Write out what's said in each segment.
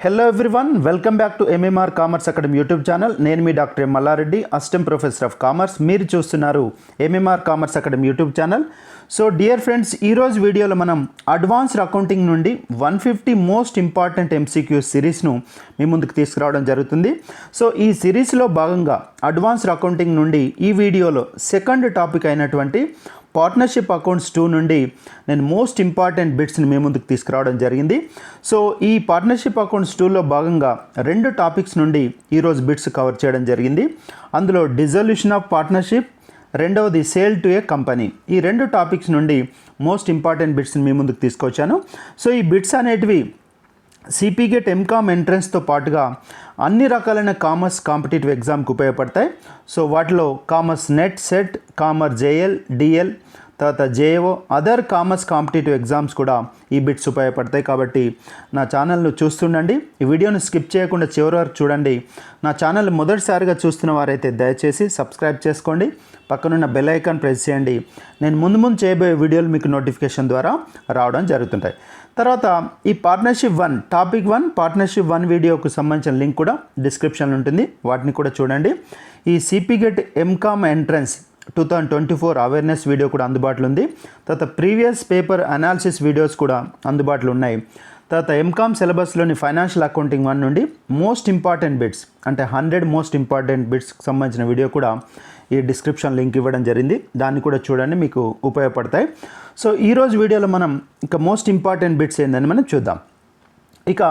Hello everyone, welcome back to MMR commerce academy YouTube channel. నేను మీ doctor M Mallareddy, assistant professor of commerce. మీరు చూస్తున్నారు MMR commerce academy YouTube channel. So dear friends, ఈరోజు వీడియోలో మనం advanced accounting నుండి 150 most important MCQ సిరీస్ను మీ ముందుకు తీసుకురావడం జరుగుతుంది. సో ఈ సిరీస్లో భాగంగా అడ్వాన్స్డ్ అకౌంటింగ్ నుండి ఈ వీడియోలో సెకండ్ టాపిక్ అయినటువంటి పార్ట్నర్షిప్ అకౌంట్స్ 2 నుండి నేను మోస్ట్ ఇంపార్టెంట్ బిట్స్ని మీ ముందుకు తీసుకురావడం జరిగింది. సో ఈ పార్ట్నర్షిప్ అకౌంట్స్ 2లో భాగంగా 2 టాపిక్స్ నుండి ఈరోజు బిట్స్ కవర్ చేయడం జరిగింది. అందులో డిజల్యూషన్ ఆఫ్ పార్ట్నర్షిప్, రెండవది సేల్ టు ఏ కంపెనీ. ఈ 2 టాపిక్స్ నుండి మోస్ట్ ఇంపార్టెంట్ బిట్స్ని మీ ముందుకు తీసుకొచ్చాను. సో ఈ బిట్స్ అనేటివి సిపి గెట్ ఎంకామ్ ఎంట్రన్స్తో పాటుగా అన్ని రకాలైన కామర్స్ కాంపిటేటివ్ ఎగ్జామ్కి ఉపయోగపడతాయి. సో వాటిలో commerce NET, SET, commerce JL, DL, తర్వాత JO, other commerce competitive exams కూడా ఈ బిట్స్ ఉపయోగపడతాయి. కాబట్టి నా ఛానల్ను చూస్తుండండి. ఈ వీడియోని స్కిప్ చేయకుండా చివరి వరకు చూడండి. నా ఛానల్ మొదటిసారిగా చూస్తున్న వారైతే దయచేసి సబ్స్క్రైబ్ చేసుకోండి, పక్కనున్న బెల్ ఐకాన్ ప్రెస్ చేయండి. నేను ముందు చేయబోయే వీడియోలు మీకు నోటిఫికేషన్ ద్వారా రావడం జరుగుతుంటాయి. తర్వాత ఈ పార్ట్నర్షిప్ 1 టాపిక్ 1 పార్ట్నర్షిప్ 1 వీడియోకు సంబంధించిన లింక్ కూడా డిస్క్రిప్షన్లో ఉంటుంది, వాటిని కూడా చూడండి. ఈ CP GET MCom entrance 2024 awareness video కూడా అందుబాటులో ఉంది. తర్వాత ప్రీవియస్ పేపర్ అనాలిసిస్ వీడియోస్ కూడా అందుబాటులో ఉన్నాయి. తర్వాత ఎంకామ్ సిలబస్లోని ఫైనాన్షియల్ అకౌంటింగ్ 1 నుండి మోస్ట్ ఇంపార్టెంట్ బిట్స్ అంటే 100 మోస్ట్ ఇంపార్టెంట్ బిట్స్కి సంబంధించిన వీడియో కూడా ఈ డిస్క్రిప్షన్ లింక్ ఇవ్వడం జరిగింది, దాన్ని కూడా చూడండి, మీకు ఉపయోగపడతాయి. సో ఈరోజు వీడియోలో మనం ఇక మోస్ట్ ఇంపార్టెంట్ బిట్స్ ఏందని మనం చూద్దాం. ఇక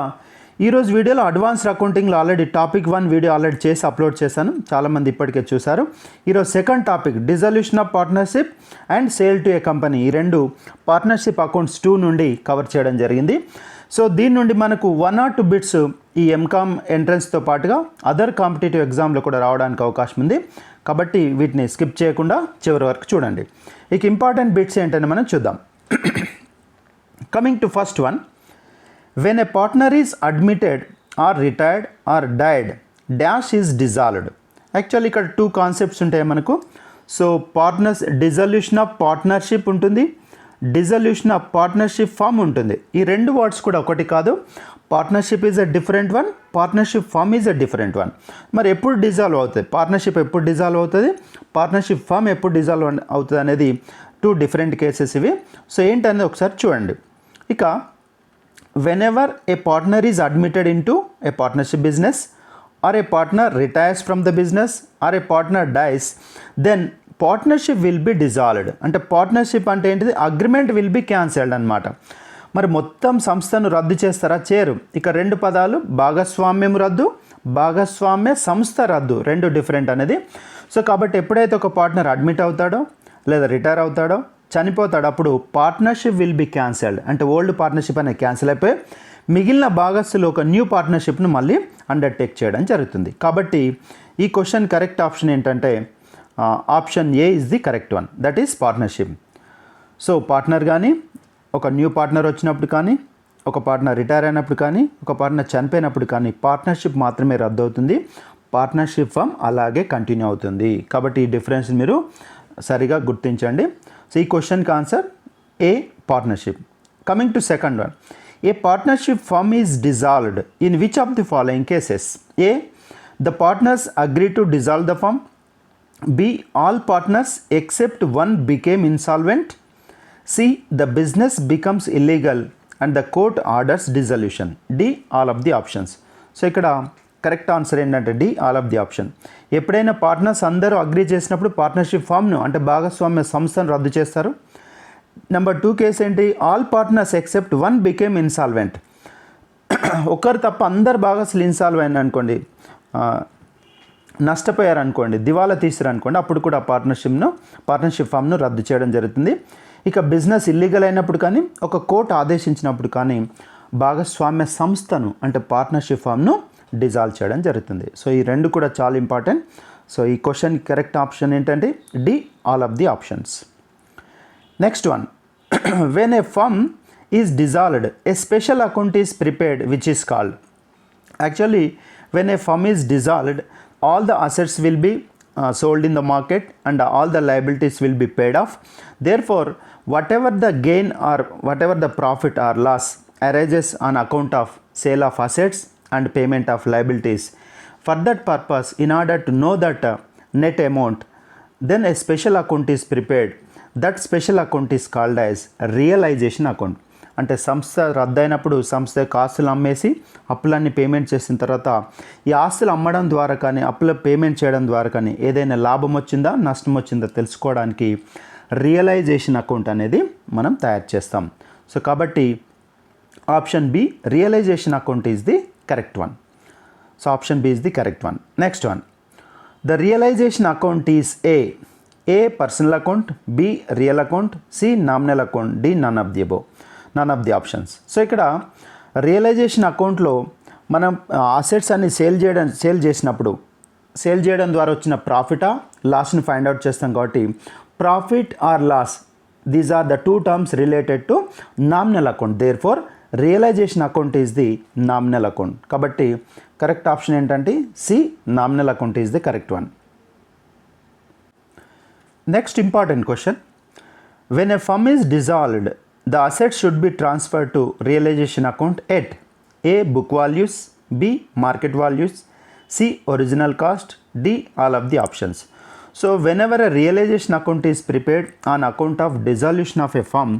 ఈరోజు వీడియోలో అడ్వాన్స్డ్ అకౌంటింగ్లో ఆల్రెడీ టాపిక్ 1 వీడియో ఆల్రెడీ చేసి అప్లోడ్ చేశాను, చాలామంది ఇప్పటికే చూశారు. ఈరోజు second topic dissolution of partnership and sale to a company, ఈ 2 పార్ట్నర్షిప్ అకౌంట్స్ 2 నుండి కవర్ చేయడం జరిగింది. సో దీని నుండి మనకు 1 or 2 బిట్స్ ఈ ఎంకామ్ ఎంట్రన్స్తో పాటుగా అదర్ కాంపిటేటివ్ ఎగ్జామ్లో కూడా రావడానికి అవకాశం ఉంది. కాబట్టి వీటిని స్కిప్ చేయకుండా చివరి వరకు చూడండి. ఇక ఇంపార్టెంట్ బిట్స్ ఏంటని మనం చూద్దాం. Coming to first one, when a partner is admitted or retired or died, dash is dissolved. Actually ఇక్కడ 2 కాన్సెప్ట్స్ ఉంటాయి మనకు. So partners dissolution of partnership ఉంటుంది, డిజల్యూషన్ ఆఫ్ పార్ట్నర్షిప్ ఫామ్ ఉంటుంది. ఈ 2 వర్డ్స్ కూడా ఒకటి కాదు. Partnership is a different one, partnership firm is a different one. మరి ఎప్పుడు డిజాల్వ్ అవుతుంది, పార్ట్నర్షిప్ ఎప్పుడు డిజాల్వ్ అవుతుంది, పార్ట్నర్షిప్ ఫామ్ ఎప్పుడు డిజాల్వ్ అవుతుంది అనేది 2 డిఫరెంట్ కేసెస్ ఇవి. సో ఏంటనేది ఒకసారి చూడండి. ఇక whenever a partner is admitted into a partnership business or a partner retires from the business or a partner dies, then partnership will be dissolved. అంటే partnership అంటే ఏంటిది, అగ్రిమెంట్ విల్ బి క్యాన్సల్డ్ అనమాట. మరి మొత్తం సంస్థను రద్దు చేస్తారా, చేయరు. ఇక 2 పదాలు, భాగస్వామ్యం రద్దు, భాగస్వామ్య సంస్థ రద్దు, 2 డిఫరెంట్ అనేది. సో కాబట్టి ఎప్పుడైతే ఒక పార్ట్నర్ అడ్మిట్ అవుతాడో లేదా రిటైర్ అవుతాడో, చనిపోతాడు, అప్పుడు పార్ట్నర్షిప్ విల్ బి క్యాన్సల్డ్. అంటే ఓల్డ్ పార్ట్నర్షిప్ అనేది క్యాన్సిల్ అయిపోయి మిగిలిన భాగస్తులు ఒక న్యూ పార్ట్నర్షిప్ను మళ్ళీ అండర్టేక్ చేయడం జరుగుతుంది. కాబట్టి ఈ క్వశ్చన్ కరెక్ట్ ఆప్షన్ ఏంటంటే option A is the correct one, that is partnership. So partner కానీ, ఒక న్యూ పార్ట్నర్ వచ్చినప్పుడు కానీ, ఒక పార్ట్నర్ రిటైర్ అయినప్పుడు కానీ, ఒక పార్ట్నర్ చనిపోయినప్పుడు కానీ పార్ట్నర్షిప్ మాత్రమే రద్దు అవుతుంది, పార్ట్నర్షిప్ ఫామ్ అలాగే కంటిన్యూ అవుతుంది. కాబట్టి ఈ డిఫరెన్స్ మీరు సరిగా గుర్తించండి. సో ఈ క్వశ్చన్కి answer A, partnership. Coming to second one, a partnership firm is dissolved in which of the following cases? A, the partners agree to dissolve the firm. B, all partners except 1 became insolvent. C, the business becomes illegal and the court orders dissolution. D, all of the options. So ఇక్కడ correct answer ఏంటంటే D, all of the option. ఎప్పుడైనా partners అందరూ agree చేసినప్పుడు partnership ఫామ్ను అంటే భాగస్వామ్య సంస్థను రద్దు చేస్తారు. నెంబర్ 2 కేసు ఏంటి, all partners except 1 became insolvent. ఒకరు తప్ప అందరు భాగస్వాములు ఇన్సాల్వ్ అయిన అనుకోండి, నష్టపోయారు అనుకోండి, దివాలా తీసారు అనుకోండి, అప్పుడు కూడా పార్ట్నర్షిప్ ఫామ్ను రద్దు చేయడం జరుగుతుంది. ఇక బిజినెస్ ఇల్లీగల్ అయినప్పుడు కానీ, ఒక కోర్టు ఆదేశించినప్పుడు కానీ భాగస్వామ్య సంస్థను అంటే పార్ట్నర్షిప్ ఫామ్ను డిజాల్వ్ చేయడం జరుగుతుంది. సో ఈ 2 కూడా చాలా ఇంపార్టెంట్. సో ఈ క్వశ్చన్ కరెక్ట్ ఆప్షన్ ఏంటంటే D, all of the options. Next one, when a firm is dissolved a special account is prepared which is called. Actually when a firm is dissolved, all the assets will be sold in the market and all the liabilities will be paid off. Therefore, whatever the gain or whatever the profit or loss arises on account of sale of assets and payment of liabilities. For that purpose, in order to know that net amount, then a special account is prepared. That special account is called as realization account. అంటే సంస్థ రద్దయినప్పుడు సంస్థ యొక్క ఆస్తులు అమ్మేసి అప్పులన్నీ payment చేసిన తర్వాత ఈ ఆస్తులు అమ్మడం ద్వారా కానీ అప్పుల పేమెంట్ చేయడం ద్వారా కానీ ఏదైనా లాభం వచ్చిందా నష్టం వచ్చిందా తెలుసుకోవడానికి రియలైజేషన్ అకౌంట్ అనేది మనం తయారు చేస్తాం. సో కాబట్టి option B realisation account is the correct one. So option B is the correct one. Next one, the realisation account is A personal account, B real account, C nominal account, D none of the options. So ఇక్కడ realisation అకౌంట్లో మనం assets అన్ని sale చేయడం ద్వారా వచ్చిన ప్రాఫిటా లాస్ని find out చేస్తాం కాబట్టి profit or loss, these are the two terms related to nominal account. Therefore realisation account is the nominal account. కాబట్టి కరెక్ట్ ఆప్షన్ ఏంటంటే C, nominal account is the correct one. Next important question, when a firm is dissolved, the assets should be transferred to realization account at A, book values, B, market values, C, original cost, D, all of the options. So whenever a realization account is prepared on account of dissolution of a firm,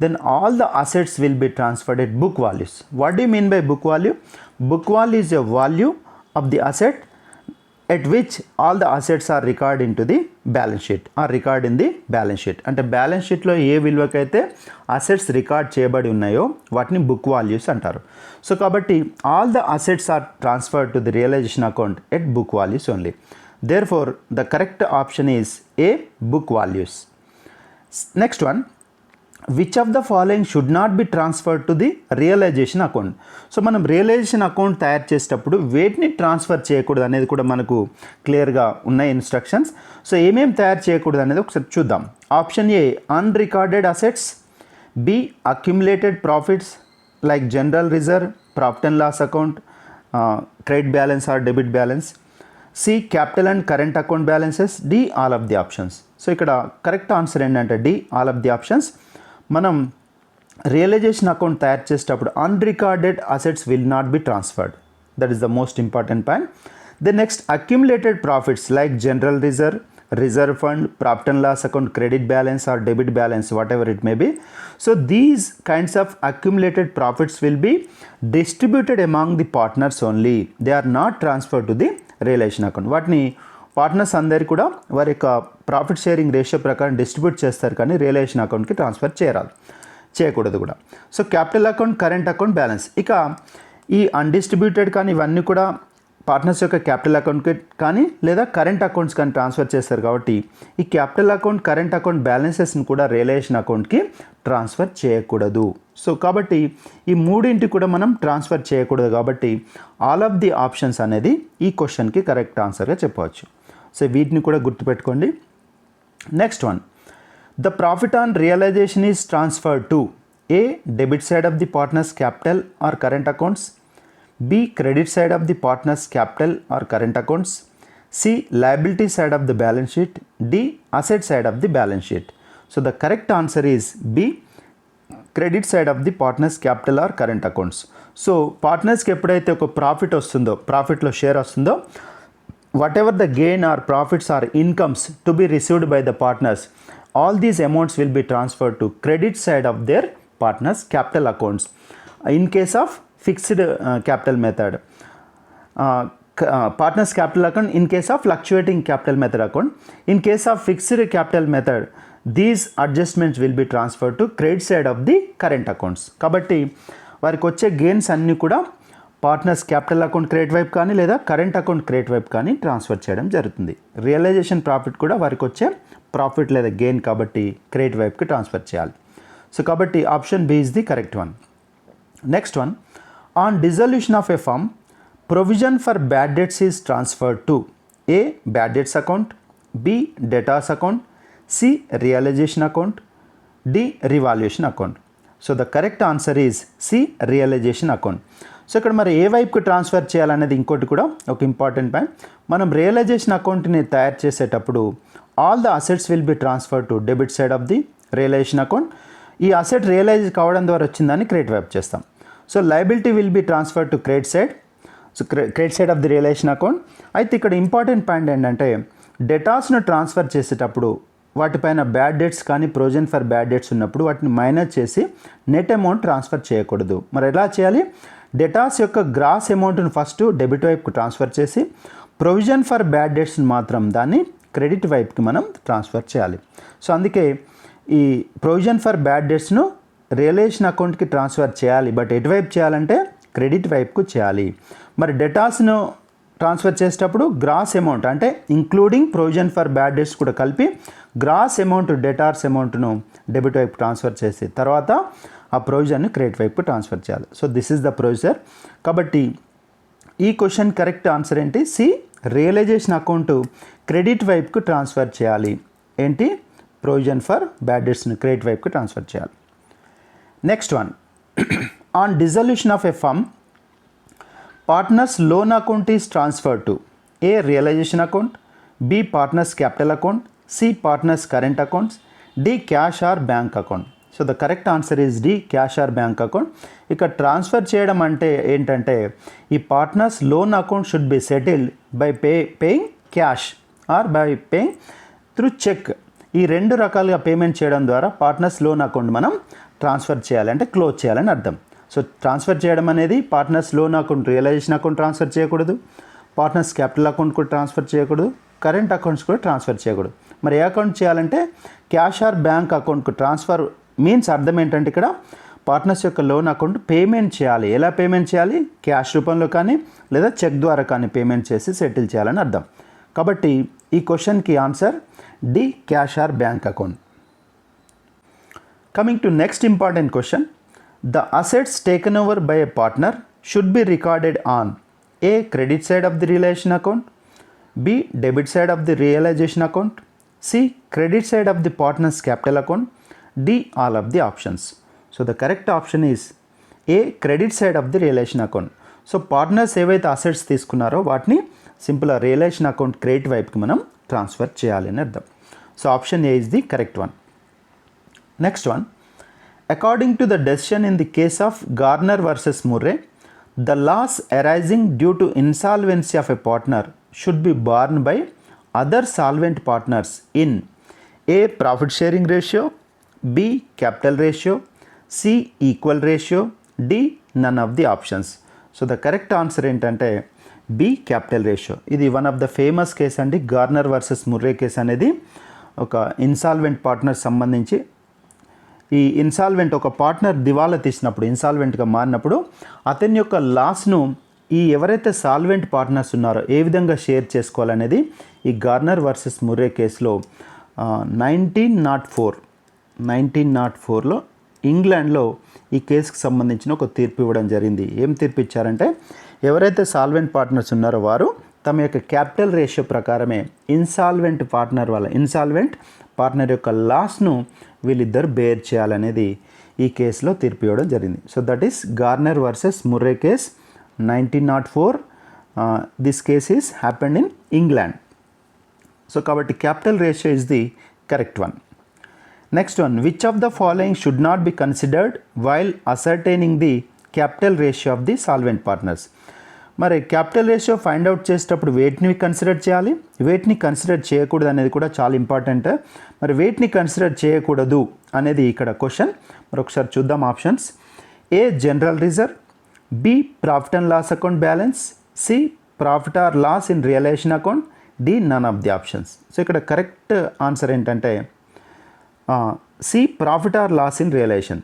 then all the assets will be transferred at book values. What do you mean by book value? Book value is a value of the asset at which all the assets are recorded into the balance sheet or recorded in the balance sheet. అంటే balance షీట్లో ఏ విలువకైతే assets record చేయబడి ఉన్నాయో వాటిని book values అంటారు. So కాబట్టి all the assets are transferred to the realisation account at book values only. Therefore the correct option is A, book values. Next one, which of the following should not be transferred to the realisation account. So మనం realisation account తయారు చేసేటప్పుడు వేటిని transfer చేయకూడదు అనేది కూడా మనకు క్లియర్గా ఉన్నాయి ఇన్స్ట్రక్షన్స్. సో ఏమేమి తయారు చేయకూడదు అనేది ఒకసారి చూద్దాం. Option A, unrecorded assets, B, accumulated profits like general reserve, profit and loss account, credit balance or debit balance, C, capital and current account balances, D, all of the options. So ఇక్కడ correct answer ఏంటంటే D, all of the options. మనం realisation account తయారు చేసేటప్పుడు unrecorded assets will not be transferred. That is the most important point. The next, accumulated profits like general reserve fund, profit and loss account, credit balance or debit balance, whatever it may be. So these kinds of accumulated profits will be distributed among the partners only. They are not transferred to the realisation account. వాటిని partners అందరికీ కూడా వారి యొక్క profit sharing ratio ప్రకారం distribute చేస్తారు కానీ realisation అకౌంట్కి transfer చేయకూడదు కూడా. So capital account, current account, balance, ఇక ఈ అన్డిస్ట్రిబ్యూటెడ్ కానీ ఇవన్నీ కూడా పార్ట్నర్స్ యొక్క క్యాపిటల్ అకౌంట్కి కానీ లేదా కరెంట్ అకౌంట్స్ కానీ ట్రాన్స్ఫర్ చేస్తారు కాబట్టి ఈ క్యాపిటల్ అకౌంట్, కరెంట్ అకౌంట్ బ్యాలెన్సెస్ని కూడా రియలైజేషన్ అకౌంట్కి ట్రాన్స్ఫర్ చేయకూడదు. సో కాబట్టి ఈ మూడింటి కూడా మనం ట్రాన్స్ఫర్ చేయకూడదు కాబట్టి ఆల్ ఆఫ్ ది ఆప్షన్స్ అనేది ఈ క్వశ్చన్కి కరెక్ట్ ఆన్సర్గా చెప్పవచ్చు. సో వీటిని కూడా గుర్తుపెట్టుకోండి. Next one, the profit on realisation is transferred to A, debit side of the partners capital or current accounts, B, credit side of the partners capital or current accounts, C, liability side of the balance sheet, D, asset side of the balance sheet. So the correct answer is B, credit side of the partners capital or current accounts. So పార్ట్నర్స్కి ఎప్పుడైతే ఒక profit వస్తుందో, ప్రాఫిట్లో share వస్తుందో, whatever the gain or profits or incomes to be received by the partners, all these amounts will be transferred to credit side of their partners capital accounts. In case of fixed capital method, partners capital account, in case of fluctuating capital method account, in case of fixed capital method, these adjustments will be transferred to credit side of the current accounts. కాబట్టి వారికి వచ్చే gains అన్నీ కూడా partners capital account credit వైపు కానీ లేదా current account credit వైపు కానీ ట్రాన్స్ఫర్ చేయడం జరుగుతుంది. రియలైజేషన్ ప్రాఫిట్ కూడా వారికి వచ్చే ప్రాఫిట్ లేదా గెయిన్ కాబట్టి క్రెడిట్ వైపుకి ట్రాన్స్ఫర్ చేయాలి. సో కాబట్టి option B is the correct one. Next one, on dissolution of a firm, provision for bad debts is transferred to A, bad debts account, B, debtors account, C, realisation account, D, revaluation account. So the correct answer is C, realisation account. So ఇక్కడ మరి ఏ వైపుకి transfer చేయాలనేది ఇంకోటి కూడా ఒక important point. మనం realisation అకౌంట్ని తయారు చేసేటప్పుడు all the assets will be transfer to debit side of the realisation account. ఈ అసెట్ రియలైజ్ కావడం ద్వారా వచ్చిందని క్రెడిట్ వైపు చేస్తాం. So liability will be transfer to credit side. So credit side of the realisation account. అయితే ఇక్కడ important point ఏంటంటే డెటార్స్ను ట్రాన్స్ఫర్ చేసేటప్పుడు వాటిపైన బ్యాడ్ డెట్స్ కానీ ప్రొవిజన్ ఫర్ బ్యాడ్ డెట్స్ ఉన్నప్పుడు వాటిని మైనస్ చేసి నెట్ అమౌంట్ ట్రాన్స్ఫర్ చేయకూడదు. మరి ఎలా చేయాలి? డెటార్స్ యొక్క గ్రాస్ అమౌంట్ను ఫస్ట్ డెబిట్ వైపుకి ట్రాన్స్ఫర్ చేసి ప్రొవిజన్ ఫర్ బ్యాడ్ డెట్స్ని మాత్రం దాన్ని క్రెడిట్ వైపుకి మనం ట్రాన్స్ఫర్ చేయాలి. సో అందుకే ఈ ప్రొవిజన్ ఫర్ బ్యాడ్ డెట్స్ను రియలైజేషన్ అకౌంట్కి ట్రాన్స్ఫర్ చేయాలి, బట్ ఎటువైపు చేయాలంటే క్రెడిట్ వైపుకు చేయాలి. మరి డెటార్స్ను ట్రాన్స్ఫర్ చేసేటప్పుడు గ్రాస్ అమౌంట్ అంటే including provision for bad debts కూడా కలిపి గ్రాస్ అమౌంట్ డెటార్స్ అమౌంట్ను డెబిట్ వైపు ట్రాన్స్ఫర్ చేసి తర్వాత ఆ ప్రొవిజన్ని క్రెడిట్ వైపు ట్రాన్స్ఫర్ చేయాలి. So this is the procedure. కాబట్టి ఈ క్వశ్చన్ కరెక్ట్ ఆన్సర్ ఏంటి? సి, రియలైజేషన్ అకౌంట్ క్రెడిట్ వైపుకు ట్రాన్స్ఫర్ చేయాలి. ఏంటి? ప్రొవిజన్ ఫర్ బ్యాడ్ డెట్స్ని క్రెడిట్ వైపుకు ట్రాన్స్ఫర్ చేయాలి. Next one, on dissolution of a firm partners loan account is transferred to A, realization account, B, partners capital account, C, partners current accounts, D, cash or bank account. So the correct answer is D, cash or bank account. ఇక్కడ transfer చేయడం అంటే ఏంటంటే ఈ partners loan account should be settled by paying cash or by paying through cheque. ఈ రెండు రకాలుగా payment చేయడం ద్వారా పార్ట్నర్స్ లోన్ అకౌంట్ మనం ట్రాన్స్ఫర్ చేయాలి, అంటే క్లోజ్ చేయాలని అర్థం. సో ట్రాన్స్ఫర్ చేయడం అనేది partners loan account realisation account transfer చేయకూడదు, పార్ట్నర్స్ క్యాపిటల్ అకౌంట్ కూడా ట్రాన్స్ఫర్ చేయకూడదు, కరెంట్ అకౌంట్స్ కూడా ట్రాన్స్ఫర్ చేయకూడదు. మరి ఏ అకౌంట్ చేయాలంటే క్యాష్ ఆర్ బ్యాంక్ అకౌంట్కు ట్రాన్స్ఫర్ మీన్స్ అర్థం ఏంటంటే ఇక్కడ పార్ట్నర్స్ యొక్క లోన్ అకౌంట్ పేమెంట్ చేయాలి. ఎలా పేమెంట్ చేయాలి? క్యాష్ రూపంలో కానీ లేదా చెక్ ద్వారా కానీ పేమెంట్ చేసి సెటిల్ చేయాలని అర్థం. కాబట్టి ఈ క్వశ్చన్కి answer D, cash or bank account. Coming to next important question, the assets taken over by a partner should be recorded on A, credit side of the realization account, B, debit side of the realization account, C, credit side of the partner's capital account, D, all of the options. So the correct option is A, credit side of the realization account. So partners ఏవైతే assets తీసుకున్నారో వాటిని సింపుల్గా realisation account credit వైపుకి మనం transfer చేయాలి అని అర్థం. So option A is the correct one. Next one, according to the decision in the case of Garner versus Murray, the loss arising due to insolvency of a partner should be borne by other solvent partners in A, profit sharing ratio, B, capital ratio, C, equal ratio, D, none of the options. So the correct answer ఏంటంటే B, capital ratio. ఇది one of the famous case అండి. Garner versus Murray case అనేది ఒక insolvent partner సంబంధించి. ఈ insolvent ఒక partner దివాలా తీసినప్పుడు ఇన్సాల్వెంట్గా మారినప్పుడు అతని యొక్క లాస్ను ఈ ఎవరైతే సాల్వెంట్ పార్ట్నర్స్ ఉన్నారో ఏ విధంగా షేర్ చేసుకోవాలనేది ఈ గార్నర్ వర్సెస్ ముర్రే కేసులో 1904లో ఇంగ్లాండ్లో ఈ కేసుకు సంబంధించిన ఒక తీర్పు ఇవ్వడం జరిగింది. ఏం తీర్పు ఇచ్చారంటే ఎవరైతే సాల్వెంట్ పార్ట్నర్స్ ఉన్నారో వారు తమ యొక్క క్యాపిటల్ రేషియో ప్రకారమే ఇన్సాల్వెంట్ పార్ట్నర్ యొక్క లాస్ను వీళ్ళిద్దరు బేర్ చేయాలనేది ఈ కేసులో తీర్పు ఇవ్వడం జరిగింది. So that is Garner versus Murray case 1904. This case is happened in England. So కాబట్టి capital ratio is the correct one. Next one, which of the following should not be considered while ascertaining the capital ratio of the solvent partners. మరి capital ratio find out చేసేటప్పుడు వేటిని consider చేయాలి, వేటిని consider చేయకూడదు అనేది కూడా చాలా important. మరి వేటిని కన్సిడర్ చేయకూడదు అనేది ఇక్కడ క్వశ్చన్. మరి ఒకసారి చూద్దాం options. A, general reserve, B, profit and loss account balance, C, profit or loss in realisation account, D, none of the options. So ఇక్కడ కరెక్ట్ ఆన్సర్ ఏంటంటే C, profit or loss in realisation.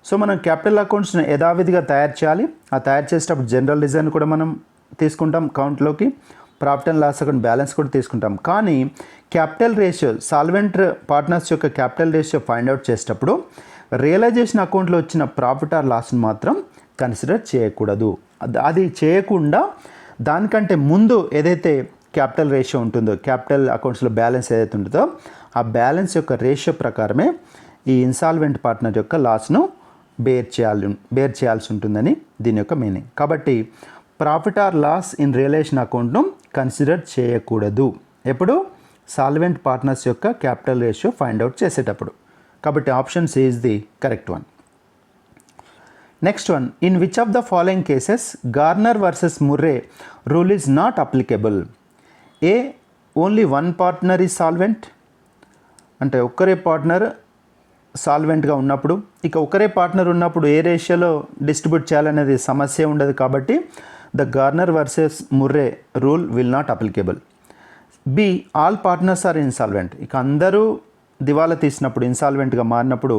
So మనం capital అకౌంట్స్ని యథావిధిగా తయారు చేయాలి. ఆ తయారు చేసేటప్పుడు జనరల్ రిజర్వ్ కూడా మనం తీసుకుంటాం కౌంట్లోకి, profit and loss account balance కూడా తీసుకుంటాం. కానీ క్యాపిటల్ రేషియో సాల్వెంట్ పార్ట్నర్స్ యొక్క క్యాపిటల్ రేషియో ఫైండ్ అవుట్ చేసేటప్పుడు రియలైజేషన్ అకౌంట్లో వచ్చిన ప్రాఫిట్ ఆర్ లాస్ని మాత్రం కన్సిడర్ చేయకూడదు. అది చేయకుండా దానికంటే ముందు ఏదైతే క్యాపిటల్ రేషియో ఉంటుందో, క్యాపిటల్ అకౌంట్స్లో బ్యాలెన్స్ ఏదైతే ఉంటుందో ఆ బ్యాలెన్స్ యొక్క రేషియో ప్రకారమే ఈ ఇన్సాల్వెంట్ పార్ట్నర్ యొక్క లాస్ను బేర్ చేయాల్సి ఉంటుందని దీని యొక్క మీనింగ్. కాబట్టి profit or loss in realisation అకౌంట్ను కన్సిడర్ చేయకూడదు ఎప్పుడు? సాల్వెంట్ పార్ట్నర్స్ యొక్క క్యాపిటల్ రేషియో ఫైండ్ అవుట్ చేసేటప్పుడు. కాబట్టి option C is the correct one. Next one, in which of the following cases Garner versus Murray rule is not applicable? A, only one partner is solvent, అంటే ఒక్కరే partner సాల్వెంట్గా ఉన్నప్పుడు, ఇక ఒకరే partner ఉన్నప్పుడు ఏ రేషియోలో distribute చేయాలనేది సమస్య ఉండదు కాబట్టి the Garner versus Murray rule will not applicable. B, all partners are insolvent, ఇక అందరూ దివాలా తీసినప్పుడు ఇన్సాల్వెంట్గా మారినప్పుడు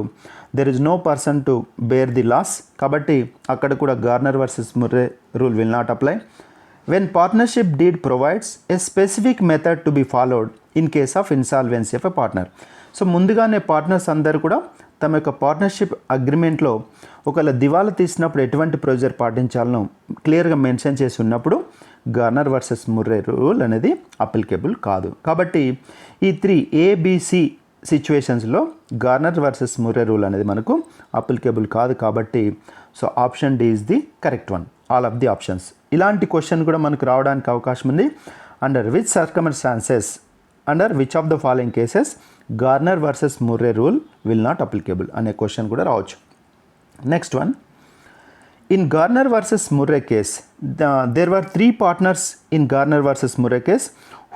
there is no person to bear the loss, కాబట్టి అక్కడ కూడా Garner versus Murray rule will not apply. When partnership deed provides a specific method to be followed in case of insolvency of a partner. So ముందుగానే partners అందరూ కూడా తమ యొక్క partnership అగ్రిమెంట్లో ఒకవేళ దివాలా తీసినప్పుడు ఎటువంటి ప్రొసీజర్ పాటించాలనో క్లియర్గా మెన్షన్ చేసి ఉన్నప్పుడు గార్నర్ వర్సెస్ ముర్రే రూల్ అనేది అప్లికేబుల్ కాదు. కాబట్టి ఈ 3 ABC సిచ్యువేషన్స్లో గార్నర్ వర్సెస్ ముర్రే రూల్ అనేది మనకు అప్లికేబుల్ కాదు. కాబట్టి so option D is the correct one, all of the options. ఇలాంటి క్వశ్చన్ కూడా మనకు రావడానికి అవకాశం ఉంది. Under which circumstances, under which of the following cases Garner versus Murray rule will not applicable అనే క్వశ్చన్ కూడా రావచ్చు. Next one, in Garner versus Murray case there were 3 partners in Garner versus Murray case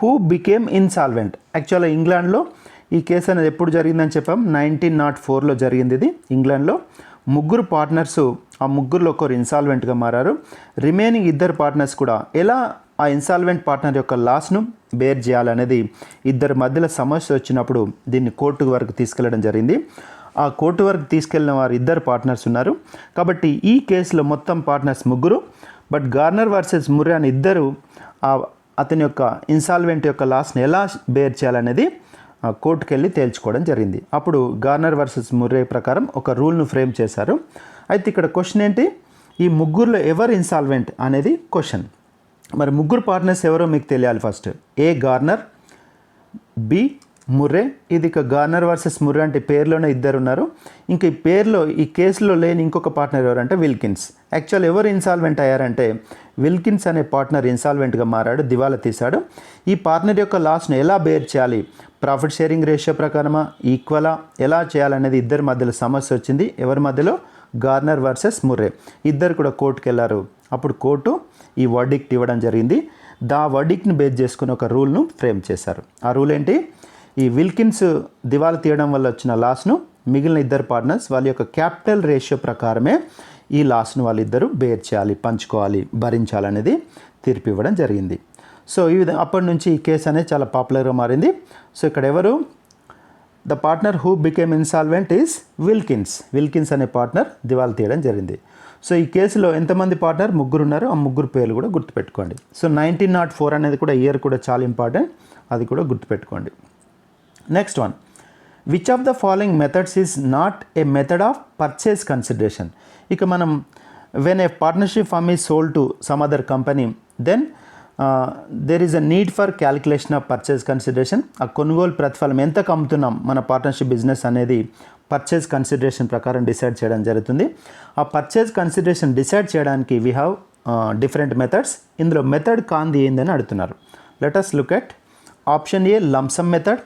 who became insolvent. యాక్చువల్గా ఇంగ్లాండ్లో ఈ case అనేది ఎప్పుడు జరిగిందని చెప్పాం, 1904లో జరిగింది. ఇది ఇంగ్లాండ్లో 3 పార్ట్నర్స్, ఆ ముగ్గురులో ఒకరు ఇన్సాల్వెంట్గా మారారు. రిమైనింగ్ 2 పార్ట్నర్స్ కూడా ఎలా ఆ ఇన్సాల్వెంట్ పార్ట్నర్ యొక్క లాస్ను బేర్ చేయాలనేది ఇద్దరి మధ్యలో సమస్య వచ్చినప్పుడు దీన్ని కోర్టు వరకు తీసుకెళ్లడం జరిగింది. ఆ కోర్టు వరకు తీసుకెళ్లిన వారు 2 పార్ట్నర్స్ ఉన్నారు. కాబట్టి ఈ కేసులో మొత్తం partners 3, but garner versus Murray అని 2 అతని యొక్క ఇన్సాల్వెంట్ యొక్క లాస్ని ఎలా బేర్ చేయాలనేది కోర్టుకు వెళ్ళి తేల్చుకోవడం జరిగింది. అప్పుడు గార్నర్ వర్సెస్ ముర్రే ప్రకారం ఒక రూల్ను ఫ్రేమ్ చేశారు. అయితే ఇక్కడ క్వశ్చన్ ఏంటి, ఈ ముగ్గురులో ఎవరు ఇన్సాల్వెంట్ అనేది క్వశ్చన్. మరి 3 పార్ట్నర్స్ ఎవరో మీకు తెలియాలి ఫస్ట్. ఏ గార్నర్, బి ముర్రే. ఇది ఇక గార్నర్ వర్సెస్ ముర్రే అంటే పేరులోనే 2 ఉన్నారు. ఇంకా ఈ పేరులో ఈ కేసులో లేని ఇంకొక పార్ట్నర్ ఎవరంటే విల్కిన్స్. యాక్చువల్ ఎవరు ఇన్సాల్వెంట్ అయ్యారంటే విల్కిన్స్ అనే పార్ట్నర్ ఇన్సాల్వెంట్గా మారాడు, దివాలా తీశాడు. ఈ పార్ట్నర్ యొక్క లాస్ను ఎలా బేర్ చేయాలి, ప్రాఫిట్ షేరింగ్ రేషియో ప్రకారమా, ఈక్వలా, ఎలా చేయాలనేది 2 మధ్యలో సమస్య వచ్చింది. ఎవరి మధ్యలో? Garner versus Murray. 2 కూడా కోర్టుకు వెళ్ళారు. అప్పుడు కోర్టు ఈ వర్డిక్ట్ ఇవ్వడం జరిగింది. వర్డిక్ట్ని బేస్ చేసుకుని ఒక రూల్ను ఫ్రేమ్ చేశారు. ఆ రూల్ ఏంటి, ఈ విల్కిన్స్ దివాలా తీయడం వల్ల వచ్చిన లాస్ను మిగిలిన 2 పార్ట్నర్స్ వాళ్ళ యొక్క క్యాపిటల్ రేషియో ప్రకారమే ఈ లాస్ను వాళ్ళిద్దరూ బేర్ చేయాలి, పంచుకోవాలి, భరించాలనేది తీర్పు ఇవ్వడం జరిగింది. సో ఈ విధంగా అప్పటి నుంచి ఈ కేసు అనేది చాలా పాపులర్గా మారింది. సో ఇక్కడ ఎవరు, the partner who became insolvent is Wilkins అనే పార్ట్నర్ దివాలా తీయడం జరిగింది. సో ఈ కేసులో ఎంతమంది పార్ట్నర్? 3 ఉన్నారు. ఆ 3 పేర్లు కూడా గుర్తుపెట్టుకోండి. సో 1904 అనేది కూడా ఇయర్ కూడా చాలా ఇంపార్టెంట్, అది కూడా గుర్తుపెట్టుకోండి. Next one, which of the following methods is not a method of purchase consideration. ఇక మనం when a partnership firm is sold to some other company then there is a need for calculation of purchase consideration. ఆ కొనుగోలు ప్రతిఫలం ఎంత అమ్ముతున్నాం మన partnership business అనేది purchase consideration ప్రకారం డిసైడ్ చేయడం జరుగుతుంది. ఆ పర్చేస్ కన్సిడరేషన్ డిసైడ్ చేయడానికి వీ హ్యావ్ డిఫరెంట్ మెథడ్స్. ఇందులో మెథడ్ కాంది ఏందని అడుగుతున్నారు. Let us look at option A, lump sum method.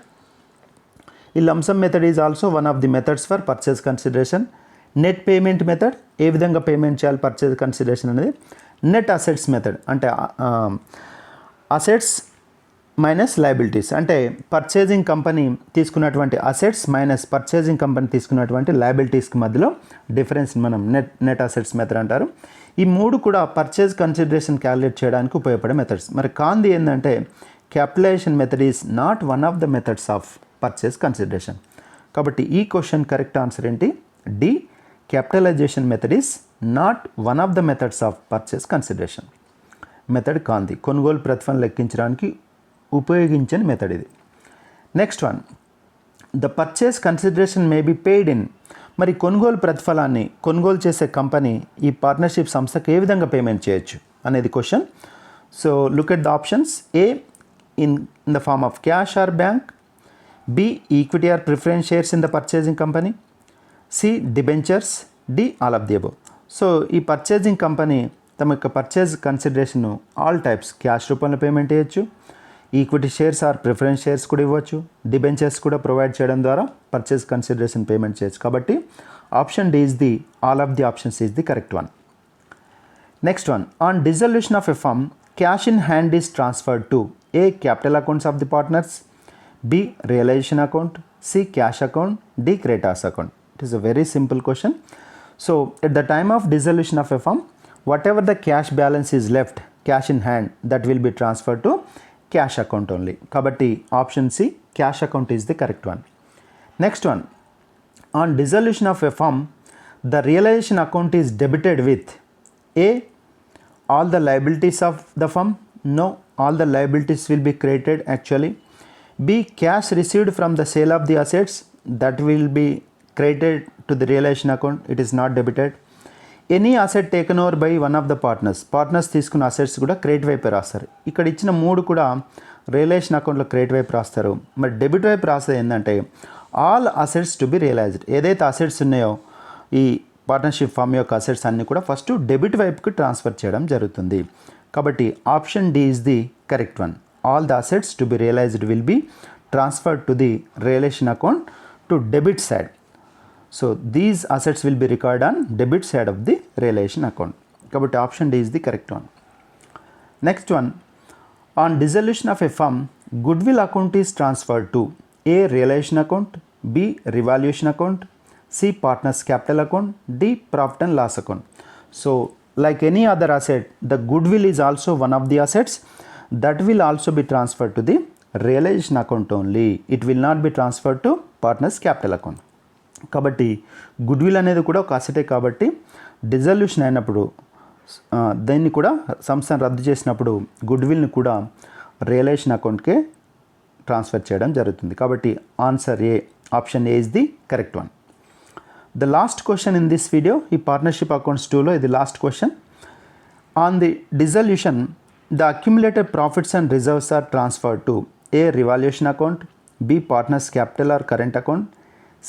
ఈ lump sum method is also one of the methods for purchase consideration. Net payment method, ఏ విధంగా పేమెంట్ చేయాలి purchase consideration అనేది. నెట్ అసెట్స్ మెథడ్, అంటే అసెట్స్ మైనస్ లయబిలిటీస్, అంటే purchasing company తీసుకున్నటువంటి assets minus purchasing company తీసుకున్నటువంటి లయబిలిటీస్కి మధ్యలో డిఫరెన్స్ మనం నెట్ అసెట్స్ మెథడ్ అంటారు. ఈ 3 కూడా పర్చేజ్ కన్సిడరేషన్ క్యాలిక్యులేట్ చేయడానికి ఉపయోగపడే మెథడ్స్. మరి కాంది ఏంటంటే capitalisation method is not one of the methods of purchase consideration. కాబట్టి ఈ క్వశ్చన్ కరెక్ట్ ఆన్సర్ ఏంటి? D, capitalisation method is not one of the methods of purchase consideration. Method కాంది, కొనుగోలు ప్రతిఫలం లెక్కించడానికి ఉపయోగించని మెథడ్ ఇది. Next one, the purchase consideration may be paid in. మరి కొనుగోలు ప్రతిఫలాన్ని కొనుగోలు చేసే కంపెనీ ఈ పార్ట్నర్షిప్ సంస్థకు ఏ విధంగా పేమెంట్ చేయొచ్చు అనేది క్వశ్చన్. So look at the options. A, in the form of cash or bank. B, equity or preference shares in the purchasing company. C, debentures. D, all of the above. So ఈ purchasing company తమ యొక్క purchase consideration all types cash రూపంలో payment చేయొచ్చు, equity shares or preference shares కూడా ఇవ్వచ్చు, debentures కూడా provide చేయడం ద్వారా పర్చేస్ కన్సిడరేషన్ పేమెంట్ చేయొచ్చు. కాబట్టి option D is the all of the options is the correct one. Next one, on dissolution of a firm cash in hand is transferred to A capital accounts of the partners, B realisation account, C cash account, D creditors account. It is a very simple question. So at the time of dissolution of a firm whatever the cash balance is left, cash in hand, that will be transferred to cash account only. Kabatti option C, cash account is the correct one. Next one, on dissolution of a firm, the realization account is debited with A, all the liabilities of the firm. No, all the liabilities will be credited actually. B, cash received from the sale of the assets, that will be credited to the realization account, it is not debited. Any asset taken over by one of the partners తీసుకున్న assets కూడా credit వైపు రాస్తారు. ఇక్కడ ఇచ్చిన 3 కూడా realisation అకౌంట్లో credit వైపు రాస్తారు. మరి డెబిట్ వైపు రాసేది ఏంటంటే all assets to be realised. ఏదైతే అసెట్స్ ఉన్నాయో ఈ పార్ట్నర్షిప్ ఫామ్ యొక్క అసెట్స్ అన్నీ కూడా ఫస్ట్ డెబిట్ వైపుకి ట్రాన్స్ఫర్ చేయడం జరుగుతుంది. కాబట్టి option D is the correct one. All the assets to be realised will be transferred to the realisation account to debit side. So these assets will be recorded on debit side of the realization account. Kabatti option D is the correct one. Next one, on dissolution of a firm, goodwill account is transferred to A, realization account, B, revaluation account, C, partners capital account, D, profit and loss account. So like any other asset, the goodwill is also one of the assets that will also be transferred to the realization account only. It will not be transferred to partners capital account. కాబట్టి goodwill అనేది కూడా ఒక అసెటే. కాబట్టి dissolution అయినప్పుడు దాన్ని కూడా సంస్థను రద్దు చేసినప్పుడు గుడ్విల్ని కూడా రియలైజేషన్ అకౌంట్కే ట్రాన్స్ఫర్ చేయడం జరుగుతుంది. కాబట్టి answer A, option A is the correct one. The last question in this video, ఈ పార్ట్నర్షిప్ అకౌంట్స్ 2లో ఇది last question. On the dissolution the accumulated profits and reserves are transferred to A, revaluation account, B, partners capital or current account,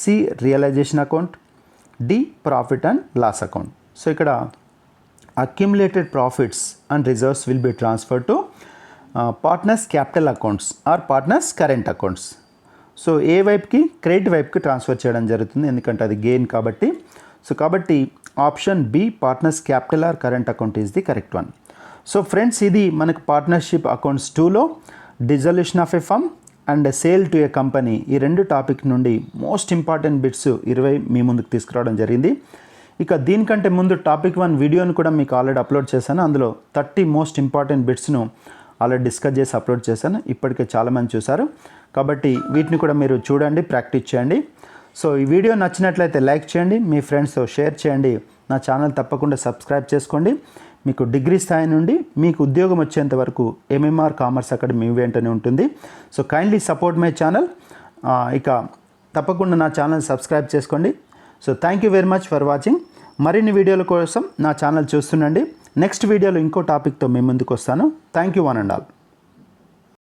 C, realisation account, D, profit and loss account. So ఇక్కడ accumulated profits and reserves will be transfer to partners capital accounts or partners current accounts. So ఏ వైపుకి, credit వైపుకి transfer చేయడం జరుగుతుంది, ఎందుకంటే అది gain కాబట్టి. So కాబట్టి option B, partners capital or current account is the correct one. So friends, ఇది మనకు పార్ట్నర్షిప్ అకౌంట్స్ 2లో dissolution of a firm and sale to a company, ఈ 2 టాపిక్ నుండి మోస్ట్ ఇంపార్టెంట్ బిట్స్ 20 మీ ముందుకు తీసుకురావడం జరిగింది. ఇక దీనికంటే ముందు టాపిక్ 1 వీడియోని కూడా మీకు ఆల్రెడీ అప్లోడ్ చేశాను. అందులో 30 మోస్ట్ ఇంపార్టెంట్ బిట్స్ను ఆల్రెడీ డిస్కస్ చేసి అప్లోడ్ చేశాను. ఇప్పటికే చాలామంది చూశారు. కాబట్టి వీటిని కూడా మీరు చూడండి, ప్రాక్టీస్ చేయండి. సో ఈ వీడియో నచ్చినట్లయితే లైక్ చేయండి, మీ ఫ్రెండ్స్తో షేర్ చేయండి. నా ఛానల్ తప్పకుండా సబ్స్క్రైబ్ చేసుకోండి. మీకు డిగ్రీ స్థాయి నుండి మీకు ఉద్యోగం వచ్చేంత వరకు ఎంఎంఆర్ కామర్స్ అకాడమీ మీ వెంటనే ఉంటుంది. So kindly support my channel. ఇక తప్పకుండా నా ఛానల్ సబ్స్క్రైబ్ చేసుకోండి. So thank you very much for watching. మరిన్ని వీడియోల కోసం నా ఛానల్ చూస్తుండండి. నెక్స్ట్ వీడియోలో ఇంకో టాపిక్తో మీ ముందుకు వస్తాను. Thank you one and all.